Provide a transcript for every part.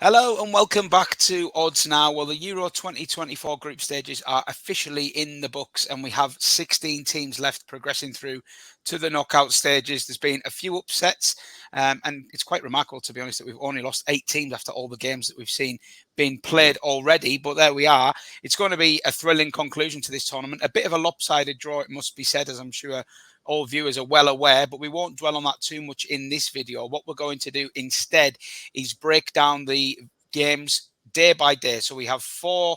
Hello and welcome back to Odds Now. Well, the Euro 2024 group stages are officially in the books and we have 16 teams left progressing through to the knockout stages. There's been a few upsets and it's quite remarkable, to be honest, that we've only lost 8 teams after all the games that we've seen being played already. But there we are. It's going to be a thrilling conclusion to this tournament. A bit of a lopsided draw, it must be said, as I'm sure all viewers are well aware, but we won't dwell on that too much in this video. What we're going to do instead is break down the games day by day. So we have 4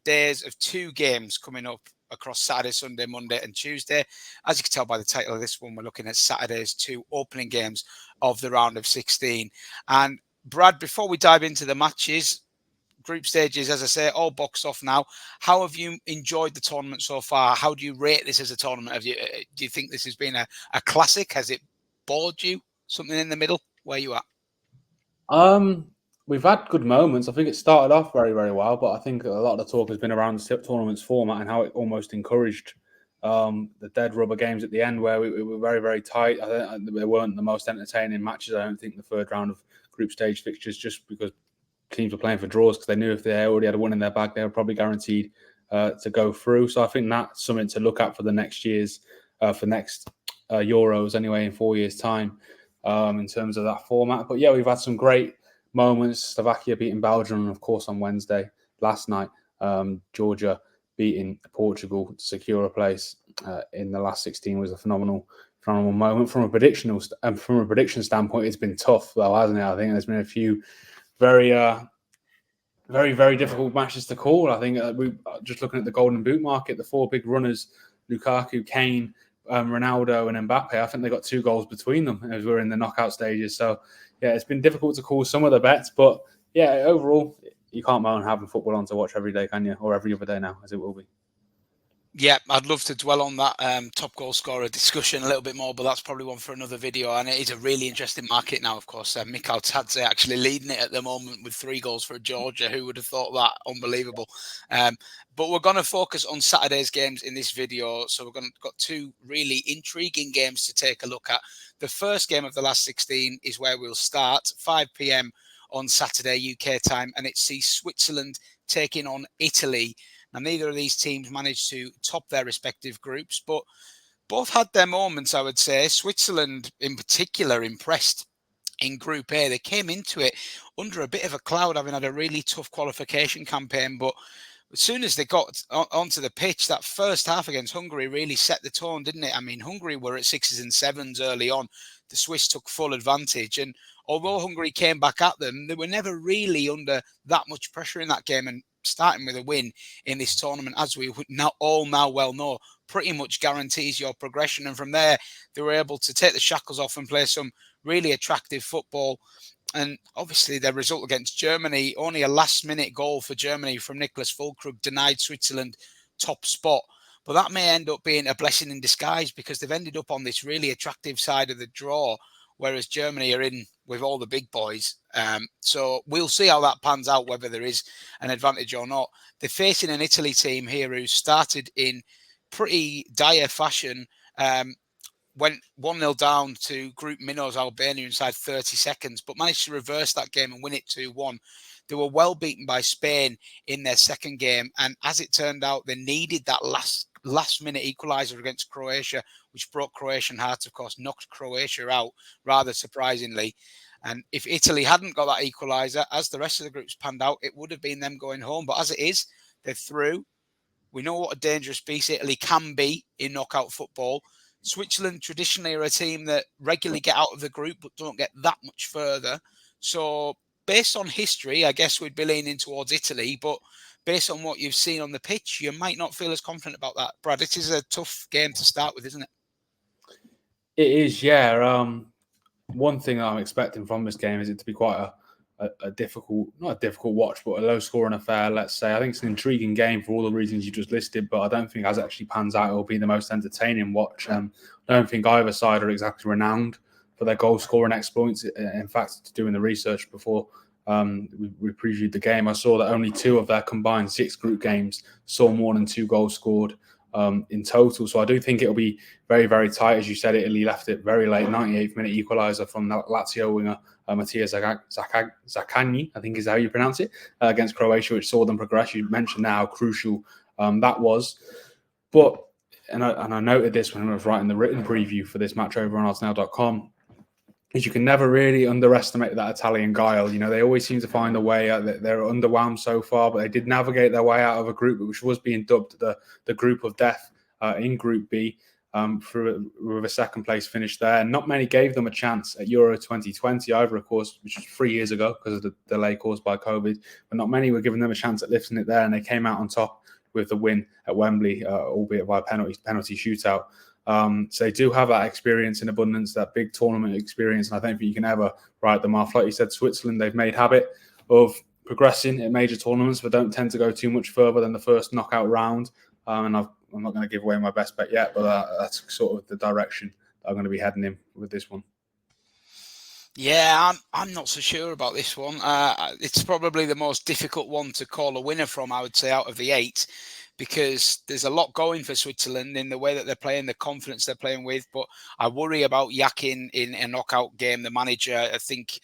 days of 2 games coming up across Saturday, Sunday, Monday and Tuesday. As you can tell by the title of this one, we're looking at Saturday's 2 opening games of the round of 16. And Brad, before we dive into the matches, group stages, as I say, all boxed off now. How have you enjoyed the tournament so far? How do you rate this as a tournament? Do you think this has been a classic? Has it bored you? Something in the middle? Where you at? We've had good moments. I think it started off very, very well, but I think a lot of the talk has been around the tournament's format and how it almost encouraged the dead rubber games at the end, where we were very, very tight. I think they weren't the most entertaining matches. I don't think the third round of group stage fixtures, just because teams were playing for draws because they knew if they already had a win in their bag, they were probably guaranteed to go through. So I think that's something to look at for the next year's, for next Euros anyway, in 4 years' time, in terms of that format. But yeah, we've had some great moments. Slovakia beating Belgium, and of course on Wednesday last night, Georgia beating Portugal to secure a place in the last 16 was a phenomenal moment. From a prediction standpoint, it's been tough though, hasn't it? I think there's been a few very, very difficult matches to call. I think we just looking at the Golden Boot market, the 4 big runners, Lukaku, Kane, Ronaldo and Mbappe, I think they got 2 goals between them as we're in the knockout stages. So yeah, it's been difficult to call some of the bets, but yeah, overall, you can't moan having football on to watch every day, can you? Or every other day now, as it will be. Yeah, I'd love to dwell on that top goal scorer discussion a little bit more, but that's probably one for another video. And it is a really interesting market now, of course. Mikhail Tadze actually leading it at the moment with 3 goals for Georgia. Who would have thought that? Unbelievable. But we're going to focus on Saturday's games in this video. So got 2 really intriguing games to take a look at. The first game of the last 16 is where we'll start, 5 p.m. on Saturday UK time, and it sees Switzerland taking on Italy. Now, neither of these teams managed to top their respective groups, but both had their moments, I would say. Switzerland, in particular, impressed in Group A. They came into it under a bit of a cloud, having had a really tough qualification campaign, but as soon as they got onto the pitch, that first half against Hungary really set the tone, didn't it? I mean, Hungary were at 6s and 7s early on. The Swiss took full advantage. And although Hungary came back at them, they were never really under that much pressure in that game. And starting with a win in this tournament, as we now well know, pretty much guarantees your progression. And from there, they were able to take the shackles off and play some really attractive football. And obviously their result against Germany, only a last-minute goal for Germany from Niklas Füllkrug denied Switzerland top spot. But that may end up being a blessing in disguise because they've ended up on this really attractive side of the draw, whereas Germany are in with all the big boys. So we'll see how that pans out, whether there is an advantage or not. They're facing an Italy team here who started in pretty dire fashion. Went 1-0 down to Group Minnows Albania inside 30 seconds, but managed to reverse that game and win it 2-1. They were well beaten by Spain in their second game, and as it turned out, they needed that last-minute equaliser against Croatia, which broke Croatian hearts, of course, knocked Croatia out, rather surprisingly. And if Italy hadn't got that equaliser, as the rest of the groups panned out, it would have been them going home. But as it is, they're through. We know what a dangerous beast Italy can be in knockout football. Switzerland traditionally are a team that regularly get out of the group but don't get that much further. So based on history, I guess we'd be leaning towards Italy, but based on what you've seen on the pitch, you might not feel as confident about that. Brad, it is a tough game to start with, isn't it? It is, yeah. One thing that I'm expecting from this game is it to be quite a difficult, not a difficult watch, but a low-scoring affair, let's say. I think it's an intriguing game for all the reasons you just listed, but I don't think as it actually pans out, it will be the most entertaining watch. I don't think either side are exactly renowned for their goal-scoring exploits. In fact, doing the research before we previewed the game, I saw that only 2 of their combined 6 group games saw more than 2 goals scored in total. So I do think it'll be very, very tight. As you said, Italy left it very late, 98th minute equaliser from Lazio winger Mattia Zaccagni, I think is how you pronounce it, against Croatia, which saw them progress. You mentioned now how crucial that was. But, and I noted this when I was writing the written preview for this match over on oddsnow.com, is you can never really underestimate that Italian guile. You know, they always seem to find a way. They're underwhelmed so far, but they did navigate their way out of a group which was being dubbed the group of death in Group B, with a second place finish there. And not many gave them a chance at Euro 2020 either, of course, which was 3 years ago because of the delay caused by COVID. But not many were giving them a chance at lifting it there, and they came out on top with the win at Wembley, albeit by penalty shootout. So they do have that experience in abundance, that big tournament experience, and I don't think you can ever write them off. Like you said, Switzerland, they've made habit of progressing in major tournaments, but don't tend to go too much further than the first knockout round. And I'm not going to give away my best bet yet, but that's sort of the direction I'm going to be heading in with this one. Yeah, I'm not so sure about this one. It's probably the most difficult one to call a winner from, I would say, out of the 8, because there's a lot going for Switzerland in the way that they're playing, the confidence they're playing with. But I worry about Yakin in a knockout game. The manager, I think,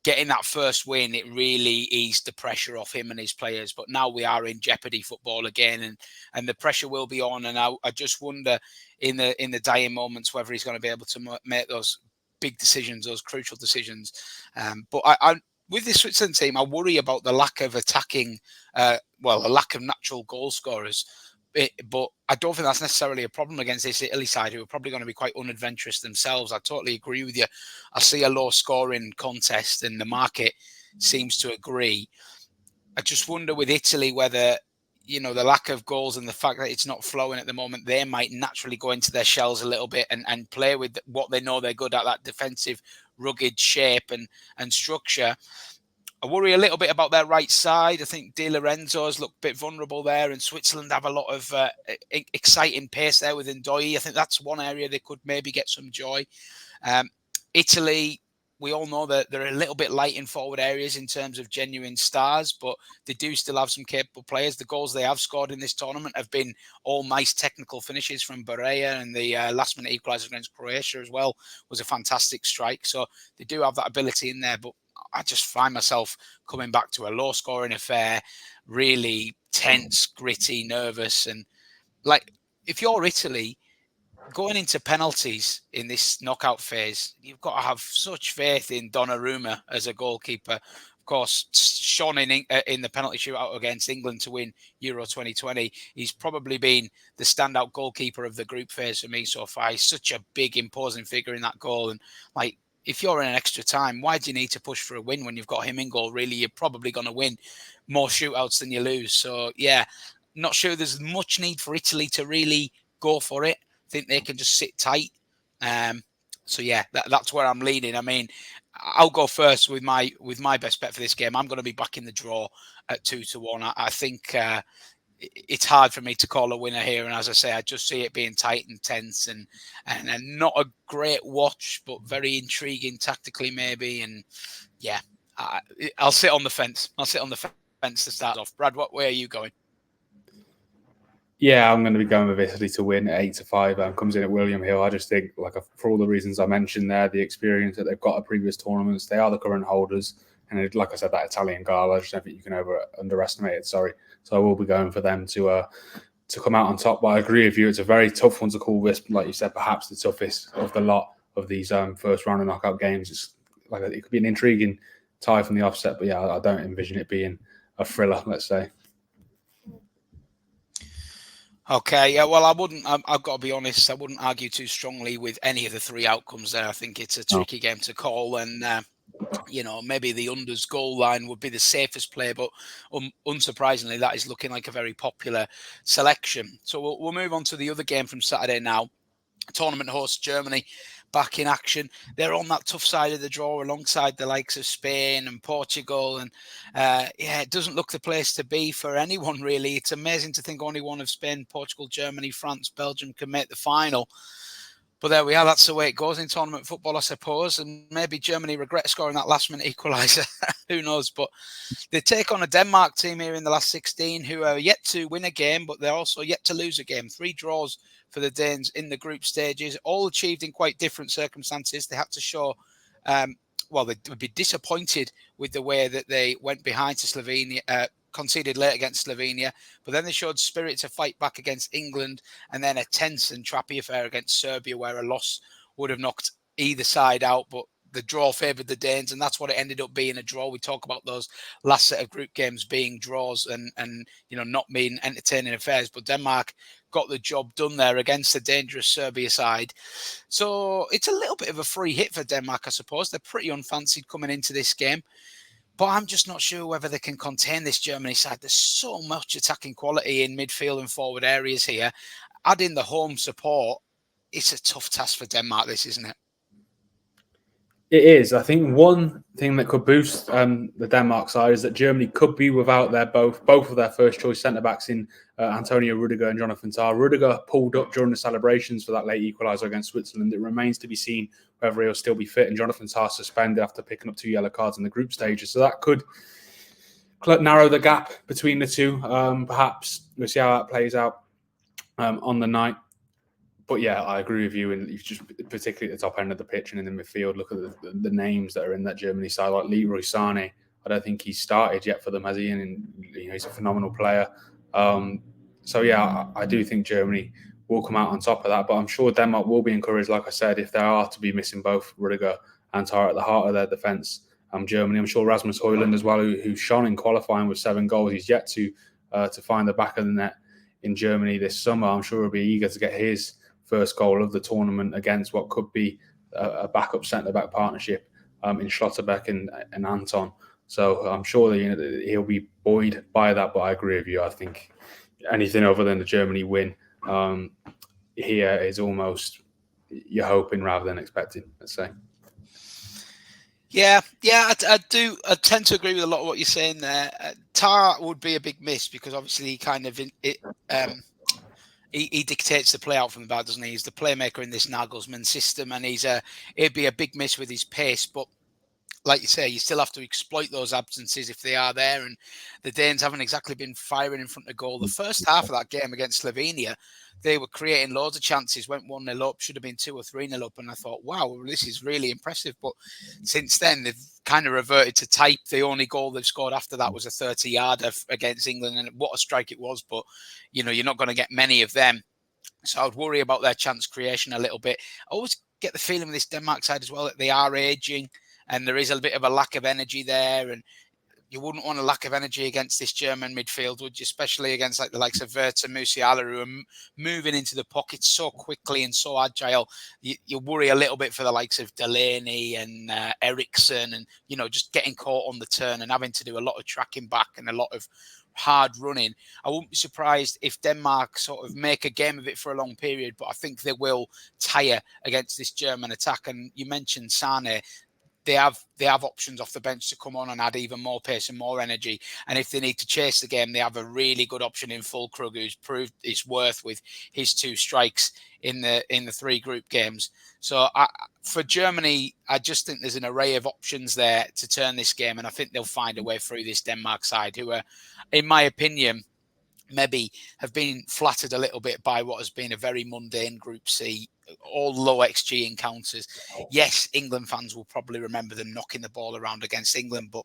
getting that first win, it really eased the pressure off him and his players. But now we are in jeopardy football again, and the pressure will be on. And I just wonder in the dying moments whether he's going to be able to make those big decisions, those crucial decisions. But I with this Switzerland team, I worry about the lack of attacking, a lack of natural goal scorers. But I don't think that's necessarily a problem against this Italy side, who are probably going to be quite unadventurous themselves. I totally agree with you. I see a low-scoring contest, and the market seems to agree. I just wonder with Italy whether, the lack of goals and the fact that it's not flowing at the moment, they might naturally go into their shells a little bit and play with what they know they're good at, that defensive, rugged shape and structure. I worry a little bit about their right side. I think Di Lorenzo's looked a bit vulnerable there, and Switzerland have a lot of exciting pace there with Ndoye. I think that's one area they could maybe get some joy. Italy, we all know that they're a little bit light in forward areas in terms of genuine stars, but they do still have some capable players. The goals they have scored in this tournament have been all nice technical finishes from Barea, and the last-minute equaliser against Croatia as well was a fantastic strike. So they do have that ability in there, but I just find myself coming back to a low-scoring affair, really tense, gritty, nervous. And, if you're Italy, going into penalties in this knockout phase, you've got to have such faith in Donnarumma as a goalkeeper. Of course, shone in the penalty shootout against England to win Euro 2020. He's probably been the standout goalkeeper of the group phase for me so far. He's such a big, imposing figure in that goal. And, if you're in an extra time, why do you need to push for a win when you've got him in goal? Really, you're probably going to win more shootouts than you lose. So, yeah, not sure there's much need for Italy to really go for it. I think they can just sit tight. So, yeah, that's where I'm leaning. I mean, I'll go first with my best bet for this game. I'm going to be back in the draw at 2-1. I think it's hard for me to call a winner here. And as I say, I just see it being tight and tense and not a great watch, but very intriguing tactically maybe. And yeah, I'll sit on the fence. I'll sit on the fence to start off. Brad, what way are you going? Yeah, I'm going to be going with Italy to win at 8-5. Comes in at William Hill. I just think, for all the reasons I mentioned there, the experience that they've got at previous tournaments, they are the current holders. And like I said, that Italian guile, I just don't think you can underestimate it. Sorry. So I will be going for them to come out on top. But I agree with you. It's a very tough one to call this. Like you said, perhaps the toughest of the lot of these first round of knockout games. It's it could be an intriguing tie from the offset. But yeah, I don't envision it being a thriller, let's say. Okay, yeah, well, I've got to be honest, I wouldn't argue too strongly with any of the three outcomes there. I think it's a tricky game to call, and maybe the unders goal line would be the safest play, but unsurprisingly, that is looking like a very popular selection. So we'll move on to the other game from Saturday now. Tournament host Germany back in action. They're on that tough side of the draw alongside the likes of Spain and Portugal. And it doesn't look the place to be for anyone, really. It's amazing to think only one of Spain, Portugal, Germany, France, Belgium can make the final. But there we are. That's the way it goes in tournament football, I suppose. And maybe Germany regret scoring that last-minute equaliser. Who knows? But they take on a Denmark team here in the last 16 who are yet to win a game, but they're also yet to lose a game. 3 draws for the Danes in the group stages, all achieved in quite different circumstances. They had to show, well, they would be disappointed with the way that they went behind to Slovenia, conceded late against Slovenia, but then they showed spirit to fight back against England, and then a tense and trappy affair against Serbia where a loss would have knocked either side out, but the draw favoured the Danes, and that's what it ended up being, a draw. We talk about those last set of group games being draws and not being entertaining affairs, but Denmark got the job done there against the dangerous Serbia side. So it's a little bit of a free hit for Denmark, I suppose. They're pretty unfancied coming into this game. But I'm just not sure whether they can contain this Germany side. There's so much attacking quality in midfield and forward areas here. Add in the home support. It's a tough task for Denmark, this, isn't it? It is. I think one thing that could boost the Denmark side is that Germany could be without their both of their first choice centre backs in Antonio Rudiger and Jonathan Tah. Rudiger pulled up during the celebrations for that late equaliser against Switzerland. It remains to be seen whether he'll still be fit. And Jonathan Tah suspended after picking up 2 yellow cards in the group stages. So that could narrow the gap between the two. Perhaps we'll see how that plays out on the night. But yeah, I agree with you. And just particularly at the top end of the pitch and in the midfield, look at the names that are in that Germany side, like Leroy Sané. I don't think he's started yet for them, has he? And he's a phenomenal player. So yeah, I do think Germany will come out on top of that. But I'm sure Denmark will be encouraged, like I said, if they are to be missing both Rudiger and Tah at the heart of their defence. Germany, I'm sure Rasmus Højlund as well, who shone in qualifying with 7 goals. He's yet to find the back of the net in Germany this summer. I'm sure he'll be eager to get his first goal of the tournament against what could be a backup centre-back partnership in Schlotterbeck and Anton. So I'm sure that he'll be buoyed by that, but I agree with you. I think anything other than the Germany win here is almost you're hoping rather than expecting, let's say. Yeah, I do. I tend to agree with a lot of what you're saying there. Tah would be a big miss because obviously he kind of he dictates the play out from the back, doesn't he? He's the playmaker in this Nagelsmann system, and it'd be a big miss with his pace. But like you say, you still have to exploit those absences if they are there. And the Danes haven't exactly been firing in front of goal. The first half of that game against Slovenia, they were creating loads of chances, went 1-0 up, should have been 2 or 3-0 up. And I thought, wow, this is really impressive. But since then, they've kind of reverted to type. The only goal they've scored after that was a 30-yarder against England. And what a strike it was. But, you're not going to get many of them. So I would worry about their chance creation a little bit. I always get the feeling with this Denmark side as well that they are aging. And there is a bit of a lack of energy there. And you wouldn't want a lack of energy against this German midfield, would you? Especially against the likes of Wirtz and Musiala, who are moving into the pocket so quickly and so agile. You worry a little bit for the likes of Delaney and Eriksson and, just getting caught on the turn and having to do a lot of tracking back and a lot of hard running. I wouldn't be surprised if Denmark sort of make a game of it for a long period, but I think they will tire against this German attack. And you mentioned Sané. They have options off the bench to come on and add even more pace and more energy. And if they need to chase the game, they have a really good option in Füllkrug, who's proved his worth with his 2 strikes in the 3 group games. So for Germany, I just think there's an array of options there to turn this game, and I think they'll find a way through this Denmark side, who are, in my opinion, maybe have been flattered a little bit by what has been a very mundane Group C, all low XG encounters. Yes, England fans will probably remember them knocking the ball around against England, but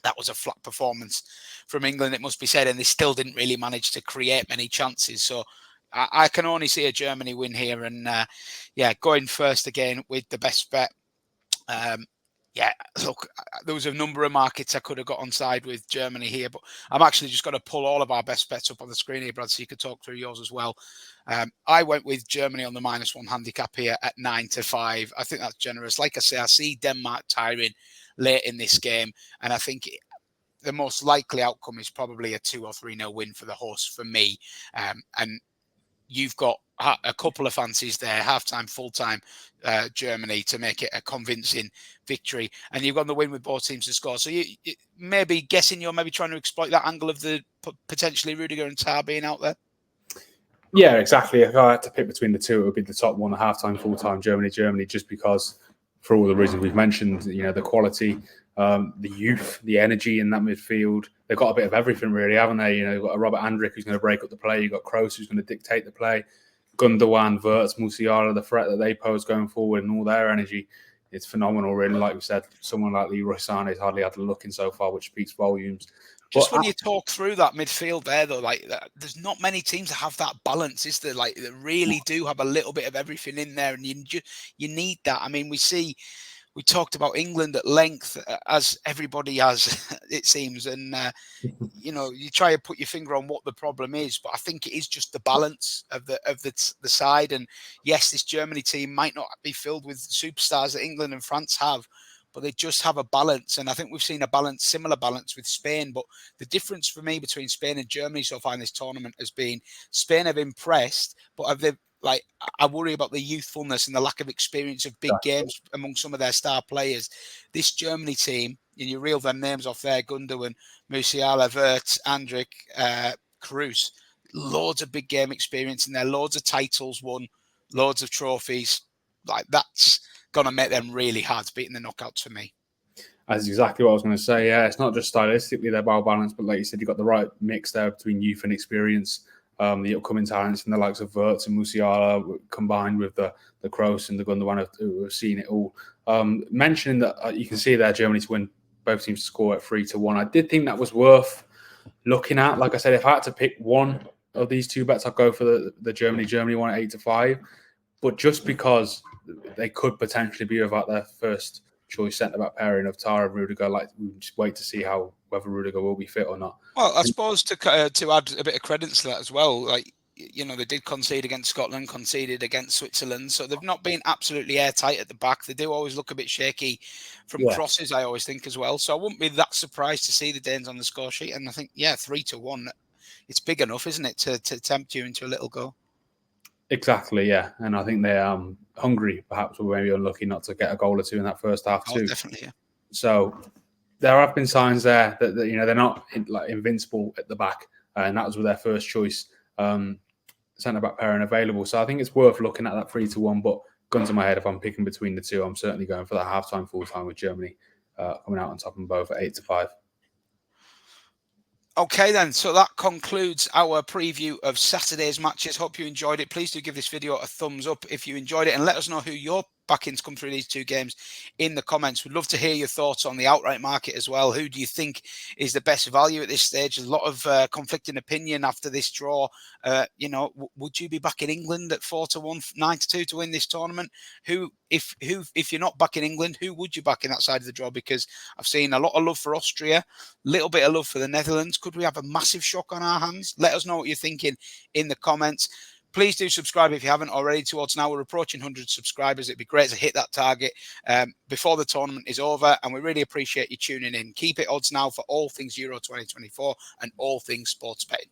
that was a flat performance from England, it must be said, and they still didn't really manage to create many chances. So I can only see a Germany win here, and going first again with the best bet. Look, there was a number of markets I could have got on side with Germany here, but I'm actually just going to pull all of our best bets up on the screen here, Brad, so you could talk through yours as well. I went with Germany on the -1 handicap here at 9-5. I think that's generous. Like I say, I see Denmark tiring late in this game, and I think the most likely outcome is probably a 2 or 3-0 win for the hosts for me. And you've got a couple of fancies there, half-time, full-time Germany to make it a convincing victory. And you've got the win with both teams to score. So you maybe guessing you're maybe trying to exploit that angle of the potentially Rudiger and Tah being out there? Yeah, exactly. If I had to pick between the two, it would be the top one, the halftime, full-time, Germany, just because for all the reasons we've mentioned, the quality, the youth, the energy in that midfield. They've got a bit of everything, really, haven't they? You've got a Robert Andrich who's going to break up the play. You've got Kroos who's going to dictate the play. Gundogan, Wirtz, Musiala, the threat that they pose going forward and all their energy, it's phenomenal, really. Like we said, someone like Leroy Sané has hardly had a look in so far, which speaks volumes. Just when you talk through that midfield there, though, there's not many teams that have that balance, is there? Like, that really do have a little bit of everything in there, and you need that. I mean, we talked about England at length, as everybody has, it seems, and you try to put your finger on what the problem is, but I think it is just the balance of the side. And yes, this Germany team might not be filled with superstars that England and France have, but they just have a balance. And I think we've seen a similar balance with Spain. But the difference for me between Spain and Germany so far in this tournament has been Spain have impressed, but have they, like, I worry about the youthfulness and the lack of experience of big games among some of their star players. This Germany team, and you reel them names off there, Gundogan, Musiala, Wirtz, Andrich, Kroos, loads of big game experience in there, loads of titles won, loads of trophies. Like, that's going to make them really hard beating the knockouts for me. That's exactly what I was going to say. Yeah, it's not just stylistically they're well balanced, but like you said, you've got the right mix there between youth and experience. The upcoming talents and the likes of Wirtz and Musiala combined with the Kroos and the Gundogan who have seen it all. Mentioning that you can see there Germany to win, both teams to score at 3-1. I did think that was worth looking at. Like I said, if I had to pick one of these two bets, I'd go for the Germany one at 8-5. But just because they could potentially be without their first choice centre-back pairing of Tara and Rudiger, we just wait to see whether Rudiger will be fit or not. Well, I suppose to add a bit of credit to that as well, like, they did concede against Scotland, conceded against Switzerland, so they've not been absolutely airtight at the back. They do always look a bit shaky from crosses, I always think, as well. So I wouldn't be that surprised to see the Danes on the score sheet. And I think, 3-1, it's big enough, isn't it, to tempt you into a little goal? Exactly, yeah. And I think they're hungry, perhaps, or maybe unlucky not to get a goal or two in that first half too. Definitely, yeah. So there have been signs there that they're not invincible at the back, and that was with their first choice centre-back pairing available. So I think it's worth looking at that 3-1, but gun to my head, if I'm picking between the two, I'm certainly going for that half-time, full-time with Germany coming out on top of them both at 8-5. Okay, then. So that concludes our preview of Saturday's matches. Hope you enjoyed it. Please do give this video a thumbs up if you enjoyed it, and let us know who your backings come through these two games in the comments. We'd love to hear your thoughts on the outright market as well. Who do you think is the best value at this stage? There's a lot of conflicting opinion after this draw. Would you be backing England at 4-1, 9-2 to win this tournament? If you're not backing England, who would you back in that side of the draw? Because I've seen a lot of love for Austria, little bit of love for the Netherlands. Could we have a massive shock on our hands? Let us know what you're thinking in the comments. Please do subscribe if you haven't already to Odds Now. We're approaching 100 subscribers. It'd be great to hit that target before the tournament is over. And we really appreciate you tuning in. Keep it Odds Now for all things Euro 2024 and all things sports betting.